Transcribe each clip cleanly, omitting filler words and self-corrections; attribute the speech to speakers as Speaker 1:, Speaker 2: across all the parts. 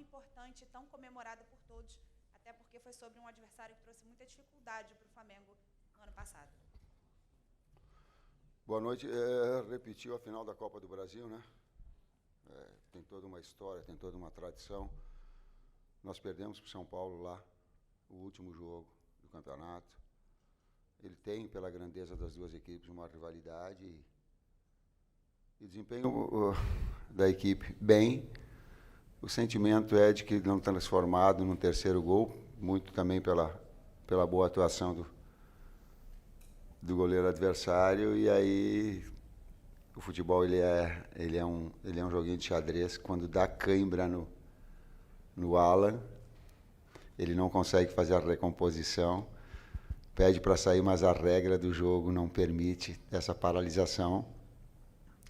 Speaker 1: importante, tão comemorada por todos, até porque foi sobre um adversário que trouxe muita dificuldade para o Flamengo no ano passado.
Speaker 2: Boa noite. Repetiu a final da Copa do Brasil, né? Tem toda uma história, tem toda uma tradição. Nós perdemos para o São Paulo lá, o último jogo do campeonato. Ele tem, pela grandeza das duas equipes, uma rivalidade e desempenho da equipe bem. O sentimento é de que não transformado no terceiro gol, muito também pela boa atuação do goleiro adversário. E aí o futebol ele é um joguinho de xadrez. Quando dá cãibra no Alan, ele não consegue fazer a recomposição, pede para sair, mas a regra do jogo não permite essa paralisação.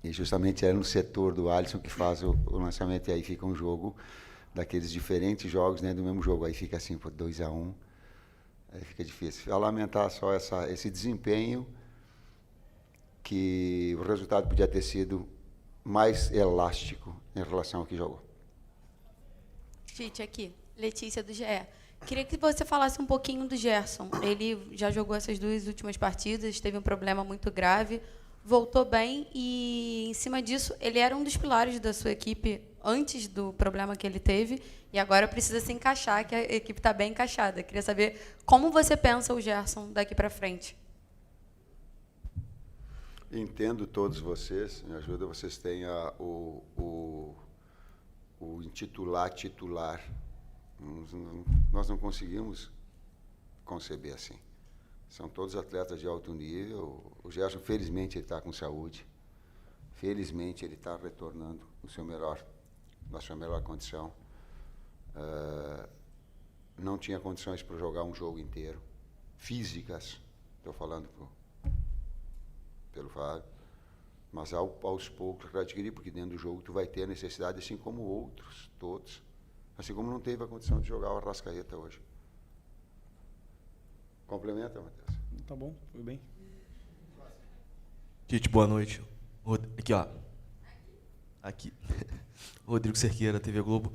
Speaker 2: E justamente é no setor do Alisson que faz o lançamento, e aí fica um jogo daqueles diferentes jogos dentro do mesmo jogo. Aí fica assim, 2-1, aí fica difícil. A lamentar só esse desempenho, que o resultado podia ter sido mais elástico em relação ao que jogou.
Speaker 3: Tite, aqui, Letícia do GE. Queria que você falasse um pouquinho do Gerson. Ele já jogou essas 2 últimas partidas, teve um problema muito grave, voltou bem e, em cima disso, ele era um dos pilares da sua equipe antes do problema que ele teve e agora precisa se encaixar, que a equipe está bem encaixada. Queria saber como você pensa o Gerson daqui para frente.
Speaker 2: Entendo todos vocês, me ajuda, vocês têm o intitular titular. Nós não conseguimos conceber assim. São todos atletas de alto nível. O Gerson, felizmente, ele está com saúde. Felizmente, ele está retornando na sua melhor condição. Não tinha condições para jogar um jogo inteiro. Físicas, estou falando pelo Fábio. Mas aos poucos, para adquirir, porque dentro do jogo tu vai ter a necessidade, assim como outros, todos. Assim como não teve a condição de jogar o Arrascaeta hoje. Complementa, Matheus.
Speaker 4: Tá bom, foi bem.
Speaker 5: Tite, boa noite. Aqui, ó. Aqui. Rodrigo Cerqueira, TV Globo.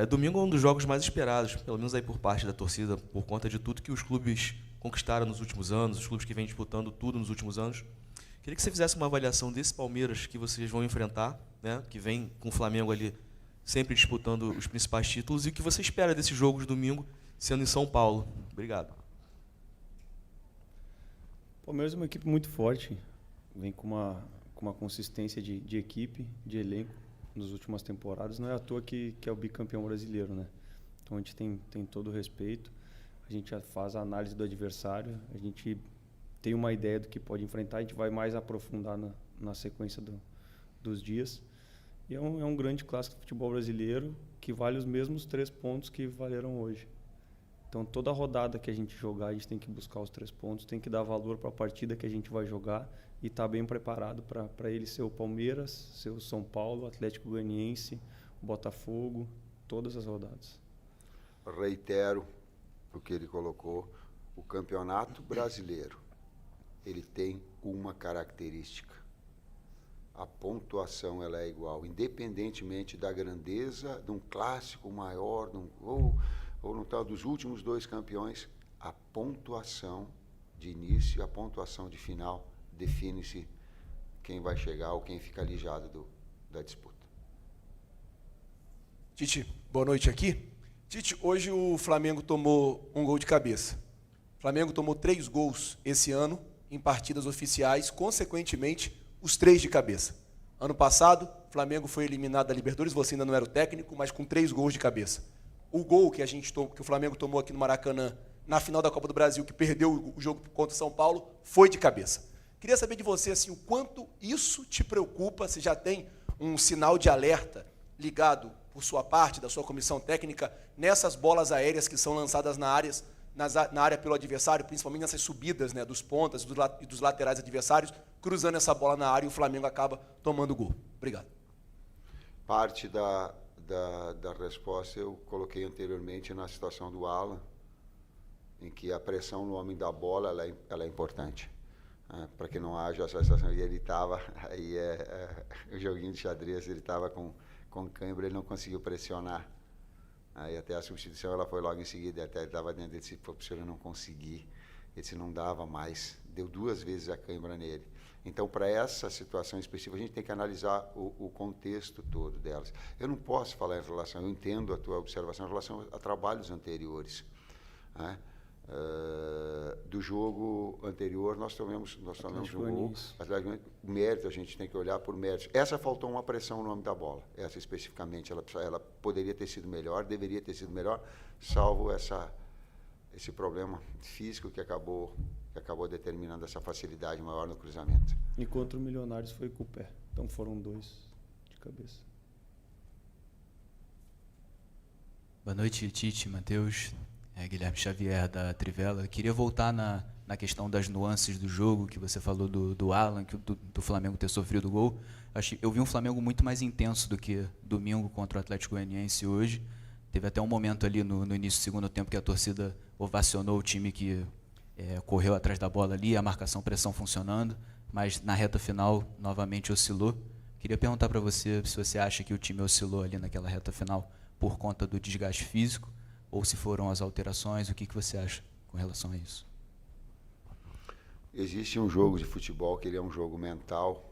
Speaker 5: Domingo é um dos jogos mais esperados, pelo menos aí por parte da torcida, por conta de tudo que os clubes conquistaram nos últimos anos, os clubes que vêm disputando tudo nos últimos anos. Queria que você fizesse uma avaliação desse Palmeiras que vocês vão enfrentar, né, que vem com o Flamengo ali sempre disputando os principais títulos, e o que você espera desse jogo de domingo, sendo em São Paulo. Obrigado.
Speaker 4: O Palmeiras é uma equipe muito forte, vem com uma consistência de equipe, de elenco nas últimas temporadas. Não é à toa que é o bicampeão brasileiro, né? Então a gente tem todo o respeito, a gente faz a análise do adversário, a gente tem uma ideia do que pode enfrentar, a gente vai mais aprofundar na sequência dos dias. E é um grande clássico do futebol brasileiro que vale os mesmos 3 pontos que valeram hoje. Então, toda rodada que a gente jogar, a gente tem que buscar os 3 pontos, tem que dar valor para a partida que a gente vai jogar e estar bem preparado para ele ser o Palmeiras, ser o São Paulo, o Atlético Goianiense, o Botafogo, todas as rodadas.
Speaker 2: Reitero o que ele colocou. O Campeonato Brasileiro, ele tem uma característica. A pontuação ela é igual, independentemente da grandeza de um clássico maior, ou no tal dos últimos 2 campeões, a pontuação de início e a pontuação de final define-se quem vai chegar ou quem fica alijado da disputa.
Speaker 6: Tite, boa noite aqui. Tite, hoje o Flamengo tomou um gol de cabeça. O Flamengo tomou 3 gols esse ano em partidas oficiais, consequentemente, os 3 de cabeça. Ano passado, o Flamengo foi eliminado da Libertadores, você ainda não era o técnico, mas com 3 gols de cabeça. O gol que o Flamengo tomou aqui no Maracanã, na final da Copa do Brasil, que perdeu o jogo contra o São Paulo, foi de cabeça. Queria saber de você assim, o quanto isso te preocupa, se já tem um sinal de alerta ligado por sua parte, da sua comissão técnica, nessas bolas aéreas que são lançadas na área pelo adversário, principalmente nessas subidas, né, dos pontas e dos laterais adversários, cruzando essa bola na área e o Flamengo acaba tomando o gol. Obrigado.
Speaker 2: Parte da resposta eu coloquei anteriormente na situação do Alan, em que a pressão no homem da bola ela é importante. Para que não haja essa situação. E ele estava, aí o joguinho de xadrez, ele estava com cãibra, ele não conseguiu pressionar Aí até a substituição ela foi logo em seguida, até ele estava dentro, ele disse, pô, professor, eu não consegui. Ele disse, não dava mais, deu 2 vezes a cãibra nele. Então, para essa situação específica, a gente tem que analisar o contexto todo delas. Eu não posso falar em relação, eu entendo a tua observação em relação a trabalhos anteriores, né? Do jogo anterior, nós tomamos um gol. O mérito, a gente tem que olhar por méritos. Essa faltou uma pressão no nome da bola. Essa especificamente, ela poderia ter sido melhor, deveria ter sido melhor, salvo esse problema físico que acabou determinando essa facilidade maior no cruzamento.
Speaker 4: E contra o Milionários foi com o pé. Então foram 2 de cabeça.
Speaker 7: Boa noite, Tite, Matheus. Guilherme Xavier, da Trivela. Queria voltar na questão das nuances do jogo, que você falou do Alan, do Flamengo ter sofrido gol. Eu vi um Flamengo muito mais intenso do que domingo contra o Atlético Goianiense hoje. Teve até um momento ali no início do segundo tempo que a torcida ovacionou o time que correu atrás da bola ali, a marcação-pressão funcionando, mas na reta final novamente oscilou. Queria perguntar para você se você acha que o time oscilou ali naquela reta final por conta do desgaste físico, ou se foram as alterações, o que você acha com relação a isso?
Speaker 2: Existe um jogo de futebol que ele é um jogo mental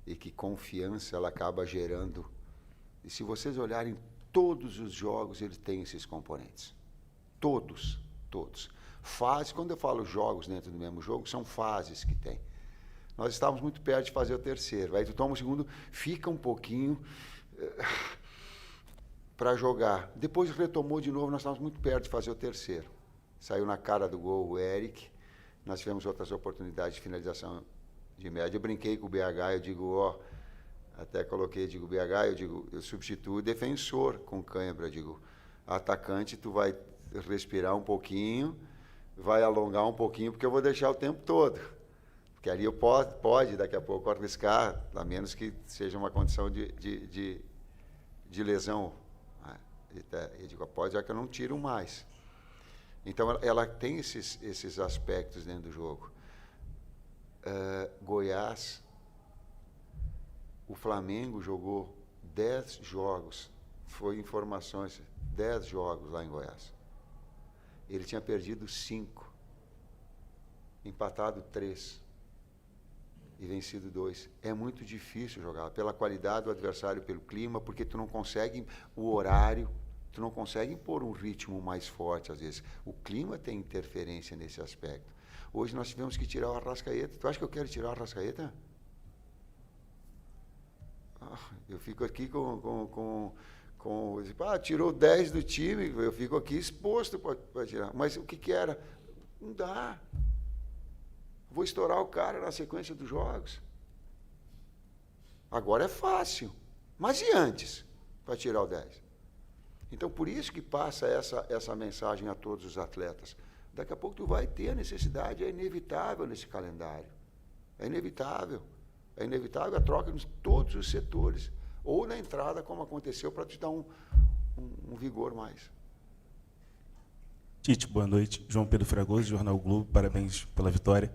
Speaker 2: e que confiança ela acaba gerando. E se vocês olharem todos os jogos, ele tem esses componentes. Todos. Fases, quando eu falo jogos dentro do mesmo jogo, são fases que tem. Nós estávamos muito perto de fazer o terceiro. Aí tu toma o segundo, fica um pouquinho para jogar. Depois retomou de novo, nós estávamos muito perto de fazer o terceiro. Saiu na cara do gol o Eric. Nós tivemos outras oportunidades de finalização de média. Eu brinquei com o BH, eu digo, até coloquei, eu substituo o defensor com cãibra, atacante, tu vai respirar um pouquinho, vai alongar um pouquinho, porque eu vou deixar o tempo todo. Porque ali eu pode daqui a pouco arriscar, a menos que seja uma condição de lesão. Eu digo, pode, já que eu não tiro mais. Então, ela tem esses aspectos dentro do jogo. Goiás, o Flamengo jogou 10 jogos, foi informações, 10 jogos lá em Goiás. Ele tinha perdido 5, empatado 3 e vencido 2. É muito difícil jogar, pela qualidade do adversário, pelo clima, porque tu não consegue o horário, tu não consegue impor um ritmo mais forte às vezes. O clima tem interferência nesse aspecto. Hoje nós tivemos que tirar o Arrascaeta. Tu acha que eu quero tirar o Arrascaeta? Eu fico aqui tirou 10 do time, eu fico aqui exposto para tirar. Mas o que era? Não dá. Vou estourar o cara na sequência dos jogos. Agora é fácil. Mas e antes, para tirar o 10? Então, por isso que passa essa mensagem a todos os atletas. Daqui a pouco tu vai ter a necessidade, é inevitável nesse calendário. É inevitável. É inevitável a troca em todos os setores. Ou na entrada, como aconteceu, para te dar um vigor mais.
Speaker 8: Tite, boa noite. João Pedro Fragoso, Jornal Globo, parabéns pela vitória.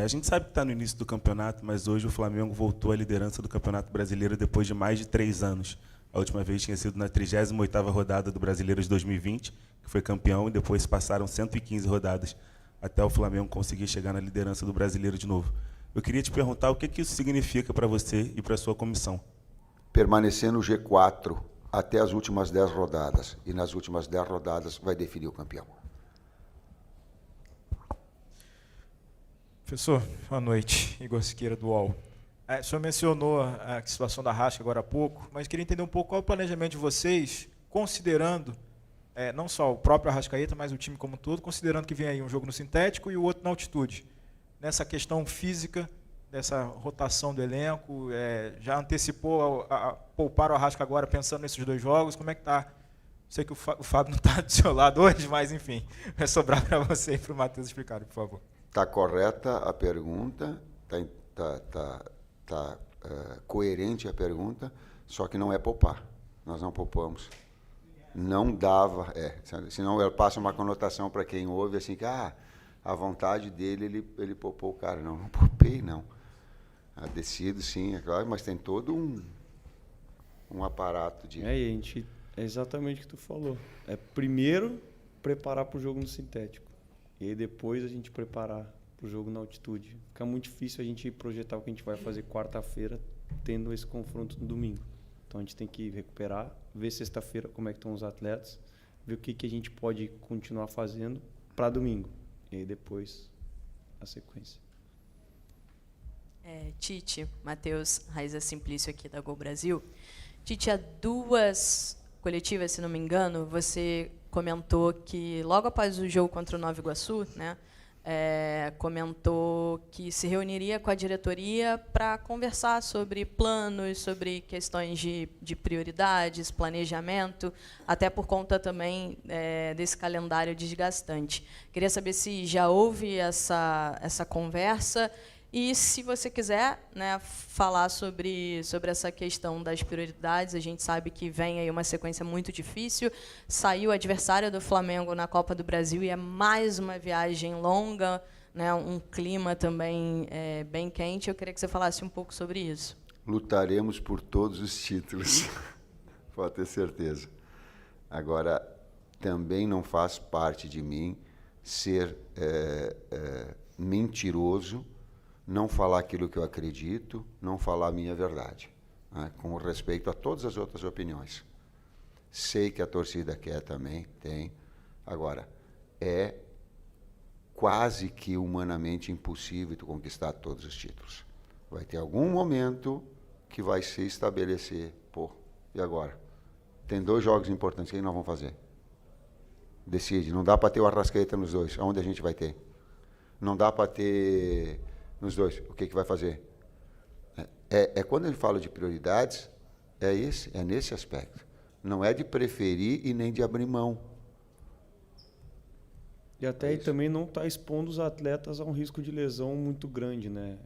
Speaker 8: A gente sabe que está no início do campeonato, mas hoje o Flamengo voltou à liderança do Campeonato Brasileiro depois de mais de 3 anos. A última vez tinha sido na 38ª rodada do Brasileiro de 2020, que foi campeão, e depois passaram 115 rodadas até o Flamengo conseguir chegar na liderança do Brasileiro de novo. Eu queria te perguntar o que isso significa para você e para a sua comissão.
Speaker 2: Permanecer no G4 até as últimas 10 rodadas. E nas últimas 10 rodadas vai definir o campeão.
Speaker 9: Professor, boa noite. Igor Siqueira, do UOL. O senhor mencionou a situação da Rasca agora há pouco, mas queria entender um pouco qual é o planejamento de vocês, considerando não só o próprio Arrascaeta, mas o time como um todo, considerando que vem aí um jogo no sintético e o outro na altitude. Nessa questão física, dessa rotação do elenco, já antecipou a poupar o Arrasca agora, pensando nesses 2 jogos, como é que está? Sei que o Fábio não está do seu lado hoje, mas enfim, vai sobrar para você e para o Matheus explicar, por favor.
Speaker 2: Está correta a pergunta, está coerente a pergunta, só que não é poupar. Nós não poupamos. Não dava, senão ela passa uma conotação para quem ouve assim que a vontade dele, ele poupou o cara. Não poupei, não. Decido, sim, é claro, mas tem todo um aparato de...
Speaker 4: E a gente É exatamente o que tu falou. É primeiro preparar para o jogo no sintético. E aí depois a gente preparar para o jogo na altitude. Fica muito difícil a gente projetar o que a gente vai fazer quarta-feira tendo esse confronto no domingo. Então a gente tem que recuperar, ver sexta-feira como é que estão os atletas, ver o que a gente pode continuar fazendo para domingo. E aí depois a sequência.
Speaker 10: Tite, Matheus, Raiza Simplício aqui da Gol Brasil. Tite, há 2 coletivas, se não me engano, você comentou que logo após o jogo contra o Nova Iguaçu, né, comentou que se reuniria com a diretoria para conversar sobre planos, sobre questões de prioridades, planejamento, até por conta também desse calendário desgastante. Queria saber se já houve essa conversa. E, se você quiser, né, falar sobre essa questão das prioridades, a gente sabe que vem aí uma sequência muito difícil. Saiu o adversário do Flamengo na Copa do Brasil e é mais uma viagem longa, né, um clima também bem quente. Eu queria que você falasse um pouco sobre isso.
Speaker 2: Lutaremos por todos os títulos, pode ter certeza. Agora, também não faz parte de mim ser mentiroso, não falar aquilo que eu acredito, não falar a minha verdade, né, com respeito a todas as outras opiniões. Sei que a torcida quer também, tem. Agora, é quase que humanamente impossível tu conquistar todos os títulos. Vai ter algum momento que vai se estabelecer, e agora? Tem 2 jogos importantes, o que nós vamos fazer? Decide, não dá para ter o Arrascaeta nos 2, aonde a gente vai ter? Não dá para ter... nos 2, o que vai fazer? Quando eu falo de prioridades, é nesse aspecto. Não é de preferir e nem de abrir mão.
Speaker 4: E até aí também não está expondo os atletas a um risco de lesão muito grande, né?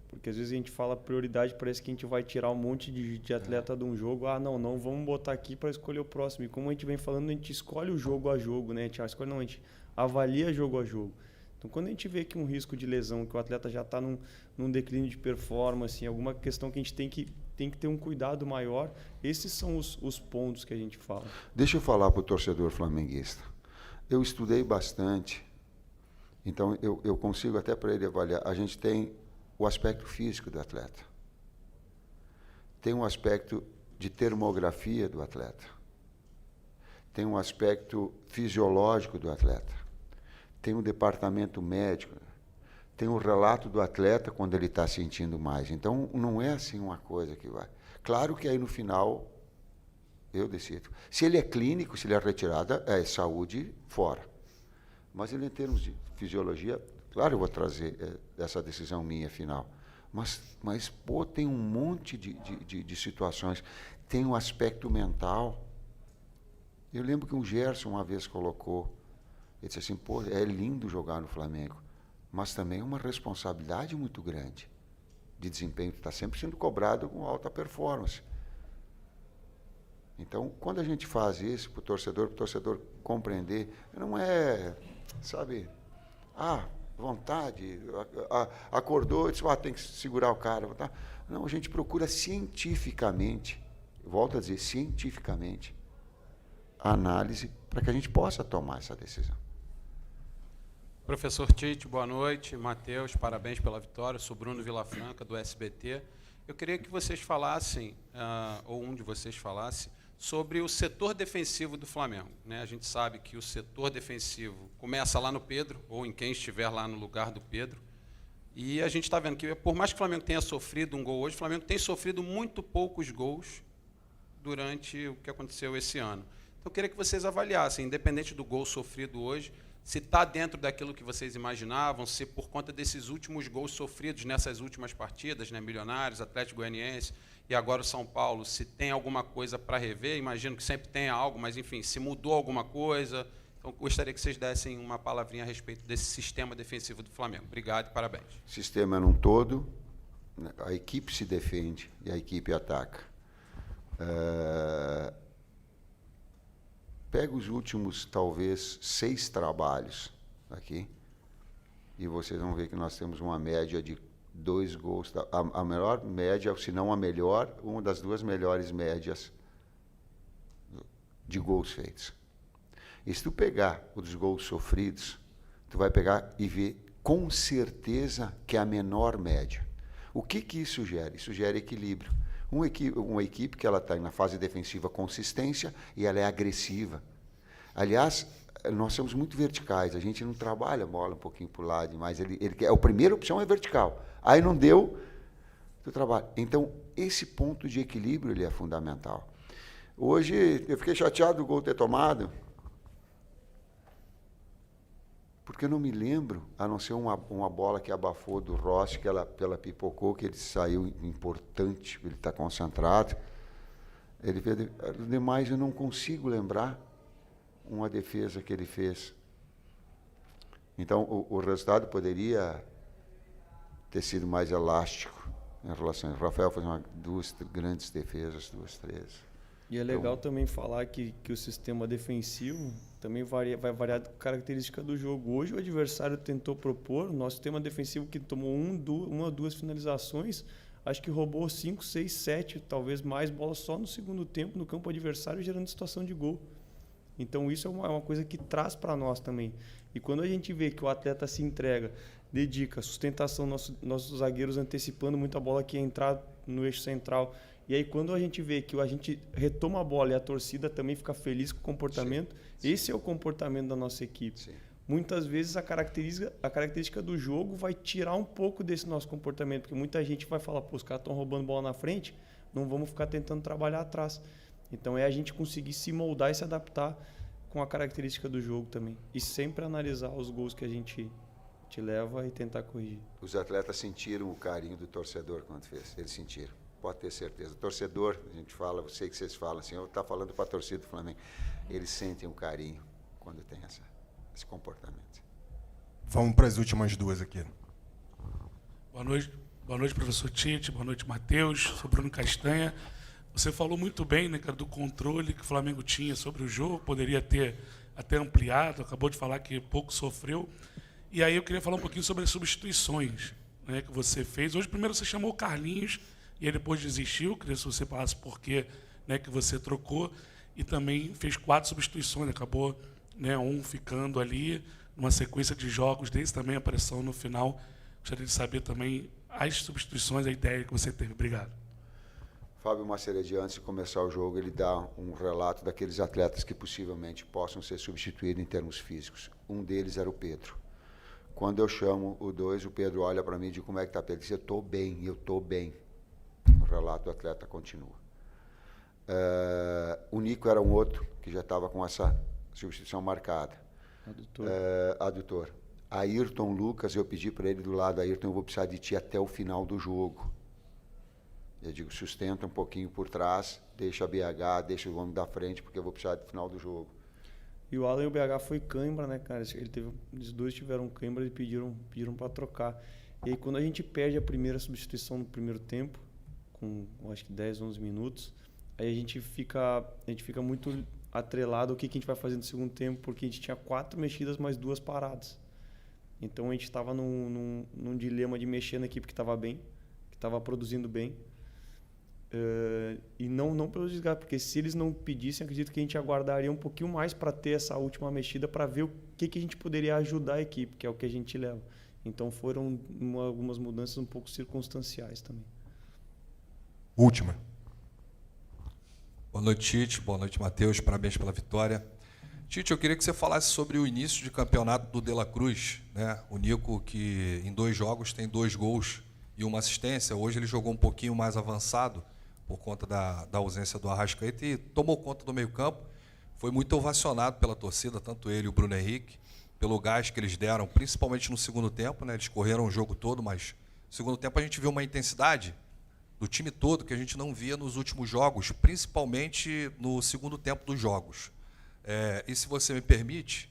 Speaker 4: Porque às vezes a gente fala prioridade, parece que a gente vai tirar um monte de atleta de um jogo. Não, vamos botar aqui para escolher o próximo. E como a gente vem falando, a gente escolhe o jogo a jogo, né? A gente avalia jogo a jogo. Então, quando a gente vê que um risco de lesão, que o atleta já está num declínio de performance, alguma questão que a gente tem que ter um cuidado maior, esses são os pontos que a gente fala.
Speaker 2: Deixa eu falar para o torcedor flamenguista. Eu estudei bastante, então eu consigo até para ele avaliar. A gente tem o aspecto físico do atleta. Tem um aspecto de termografia do atleta. Tem um aspecto fisiológico do atleta. Tem um departamento médico, tem o relato do atleta quando ele está sentindo mais. Então, não é assim uma coisa que vai. Claro que aí no final eu decido. Se ele é clínico, se ele é retirada, é saúde fora. Mas ele, em termos de fisiologia, claro, eu vou trazer essa decisão minha final. Mas tem um monte de situações. Tem um aspecto mental. Eu lembro que um Gerson uma vez colocou, ele disse assim, é lindo jogar no Flamengo, mas também é uma responsabilidade muito grande de desempenho, que está sempre sendo cobrado com alta performance. Então, quando a gente faz isso para o torcedor compreender, não é, vontade, acordou e disse, tem que segurar o cara. Tá? Não, a gente procura cientificamente, volto a dizer, cientificamente, a análise para que a gente possa tomar essa decisão.
Speaker 11: Professor Tite, boa noite. Matheus, parabéns pela vitória. Eu sou Bruno Vilafranca, do SBT. Eu queria que vocês falassem, ou um de vocês falasse, sobre o setor defensivo do Flamengo. Né? A gente sabe que o setor defensivo começa lá no Pedro, ou em quem estiver lá no lugar do Pedro. E a gente está vendo que, por mais que o Flamengo tenha sofrido um gol hoje, o Flamengo tem sofrido muito poucos gols durante o que aconteceu esse ano. Então, eu queria que vocês avaliassem, independente do gol sofrido hoje, se está dentro daquilo que vocês imaginavam, se por conta desses últimos gols sofridos nessas últimas partidas, né, Milionários, Atlético Goianiense e agora o São Paulo, se tem alguma coisa para rever, imagino que sempre tenha algo, mas, enfim, se mudou alguma coisa. Então, gostaria que vocês dessem uma palavrinha a respeito desse sistema defensivo do Flamengo. Obrigado e parabéns.
Speaker 2: Sistema num todo, a equipe se defende e a equipe ataca. Pega os últimos, talvez, 6 trabalhos aqui e vocês vão ver que nós temos uma média de 2 gols. A melhor média, se não a melhor, uma das 2 melhores médias de gols feitos. E se tu pegar os gols sofridos, tu vai pegar e ver com certeza que é a menor média. O que isso gera? Isso gera equilíbrio. Uma equipe que ela está na fase defensiva consistência e ela é agressiva. Aliás, nós somos muito verticais, a gente não trabalha a bola um pouquinho para o lado, mas a primeira opção é vertical. Aí não deu, tu trabalha. Então, esse ponto de equilíbrio ele é fundamental. Hoje, eu fiquei chateado do gol ter tomado, porque eu não me lembro, a não ser uma bola que abafou do Rossi, que ela pipocou, que ele saiu importante, ele está concentrado. Ele fez, demais eu não consigo lembrar uma defesa que ele fez. Então, o resultado poderia ter sido mais elástico em relação a isso. O Rafael fez duas grandes defesas, 2, 3.
Speaker 4: E é legal também falar que o sistema defensivo também vai variar da característica do jogo. Hoje o adversário tentou propor, o nosso sistema defensivo que tomou uma ou duas finalizações, acho que roubou 5, 6, 7, talvez mais bolas só no segundo tempo no campo adversário, gerando situação de gol. Então isso é uma coisa que traz para nós também. E quando a gente vê que o atleta se entrega, dedica, sustentação, nossos zagueiros antecipando muito a bola que ia entrar no eixo central. E aí quando a gente vê que a gente retoma a bola e a torcida também fica feliz com o comportamento, sim. Esse é o comportamento da nossa equipe. Sim. Muitas vezes a característica do jogo vai tirar um pouco desse nosso comportamento, porque muita gente vai falar, pô, os caras estão roubando bola na frente, não vamos ficar tentando trabalhar atrás. Então é a gente conseguir se moldar e se adaptar com a característica do jogo também. E sempre analisar os gols que a gente te leva e tentar corrigir.
Speaker 2: Os atletas sentiram o carinho do torcedor quando fez. Eles sentiram. Pode ter certeza. O torcedor, a gente fala, eu sei que vocês falam assim, eu estou falando para a torcida do Flamengo. Eles sentem o carinho quando tem esse comportamento.
Speaker 12: Vamos para as últimas duas aqui.
Speaker 13: Boa noite, professor Tite. Boa noite, Matheus. Sou Bruno Castanha. Você falou muito bem, né, cara, do controle que o Flamengo tinha sobre o jogo, poderia ter até ampliado, acabou de falar que pouco sofreu. E aí eu queria falar um pouquinho sobre as substituições, né, que você fez. Hoje, primeiro, você chamou o Carlinhos e aí depois desistiu. Queria que você falasse por que, né, que você trocou. E também fez 4 substituições, acabou, né, um ficando ali, numa sequência de jogos desse, também apareceu no final. Gostaria de saber também as substituições, a ideia que você teve. Obrigado.
Speaker 2: Fábio Maceredi, antes de começar o jogo, ele dá um relato daqueles atletas que possivelmente possam ser substituídos em termos físicos. Um deles era o Pedro. Quando eu chamo o 2, o Pedro olha para mim e diz, como é que está, Pedro? Ele diz, eu estou bem. O relato do atleta continua. O Nico era um outro que já estava com essa substituição marcada. Adutor. Ayrton Lucas, eu pedi para ele do lado, Ayrton, eu vou precisar de ti até o final do jogo. Eu digo, sustenta um pouquinho por trás, deixa a BH, deixa o homem da frente, porque eu vou precisar do final do jogo.
Speaker 4: E o Alan e o BH foi cãibra, né, cara? Os dois tiveram cãibra e pediram para trocar. E aí, quando a gente perde a primeira substituição no primeiro tempo, com acho que 10, 11 minutos, aí a gente fica muito atrelado ao que a gente vai fazer no segundo tempo, porque a gente tinha 4 mexidas mais 2 paradas. Então a gente estava num dilema de mexer na equipe que estava bem, que estava produzindo bem. E não pelo desgaste, porque se eles não pedissem, acredito que a gente aguardaria um pouquinho mais para ter essa última mexida, para ver o que a gente poderia ajudar a equipe, que é o que a gente leva. Então foram algumas mudanças um pouco circunstanciais também.
Speaker 12: Última.
Speaker 14: Boa noite, Tite. Boa noite, Matheus. Parabéns pela vitória. Tite, eu queria que você falasse sobre o início de campeonato do De La Cruz, né? O Nico, que em 2 jogos tem 2 gols e 1 assistência. Hoje ele jogou um pouquinho mais avançado por conta da ausência do Arrascaeta e tomou conta do meio-campo. Foi muito ovacionado pela torcida, tanto ele e o Bruno Henrique, pelo gás que eles deram, principalmente no segundo tempo, né? Eles correram o jogo todo, mas no segundo tempo a gente viu uma intensidade do time todo que a gente não via nos últimos jogos, principalmente no segundo tempo dos jogos. E se você me permite,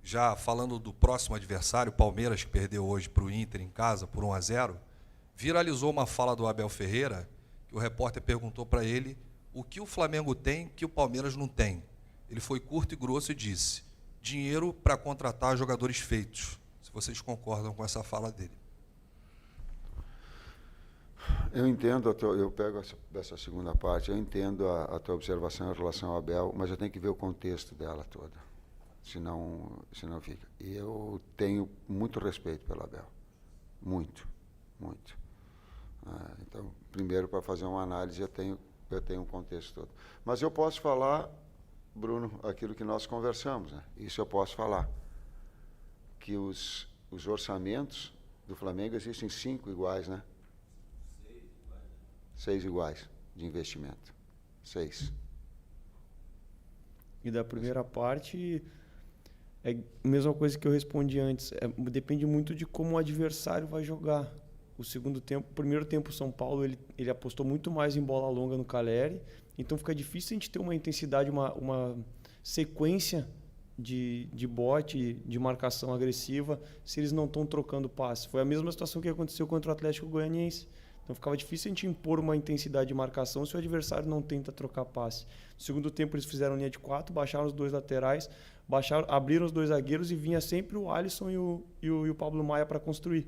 Speaker 14: já falando do próximo adversário, Palmeiras, que perdeu hoje para o Inter em casa por 1-0, viralizou uma fala do Abel Ferreira, que o repórter perguntou para ele o que o Flamengo tem que o Palmeiras não tem. Ele foi curto e grosso e disse, dinheiro para contratar jogadores feitos. Se vocês concordam com essa fala dele.
Speaker 2: Eu entendo, eu pego essa segunda parte, eu entendo a tua observação em relação ao Abel, mas eu tenho que ver o contexto dela toda, senão fica. E eu tenho muito respeito pelo Abel, muito, muito. Então, primeiro, para fazer uma análise, eu tenho um contexto todo. Mas eu posso falar, Bruno, aquilo que nós conversamos, né? Isso eu posso falar, que os orçamentos do Flamengo existem 5 iguais, né? 6 iguais de investimento. 6.
Speaker 4: E da primeira parte, é a mesma coisa que eu respondi antes. Depende muito de como o adversário vai jogar. O primeiro tempo, o São Paulo, ele apostou muito mais em bola longa no Caleri. Então fica difícil a gente ter uma intensidade, uma sequência de bote, de marcação agressiva, se eles não estão trocando passe. Foi a mesma situação que aconteceu contra o Atlético Goianiense. Então ficava difícil a gente impor uma intensidade de marcação se o adversário não tenta trocar passe. No segundo tempo eles fizeram linha de 4, baixaram os 2 laterais, abriram os 2 zagueiros e vinha sempre o Alisson e o Pablo Maia para construir.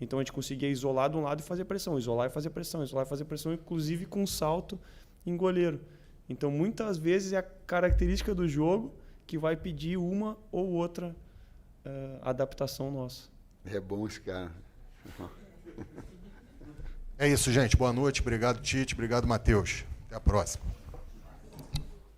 Speaker 4: Então a gente conseguia isolar de um lado e fazer pressão, isolar e fazer pressão, isolar e fazer pressão, inclusive com salto em goleiro. Então muitas vezes é a característica do jogo que vai pedir uma ou outra adaptação nossa.
Speaker 2: É bom esse cara.
Speaker 12: É isso, gente. Boa noite. Obrigado, Tite. Obrigado, Matheus. Até a próxima.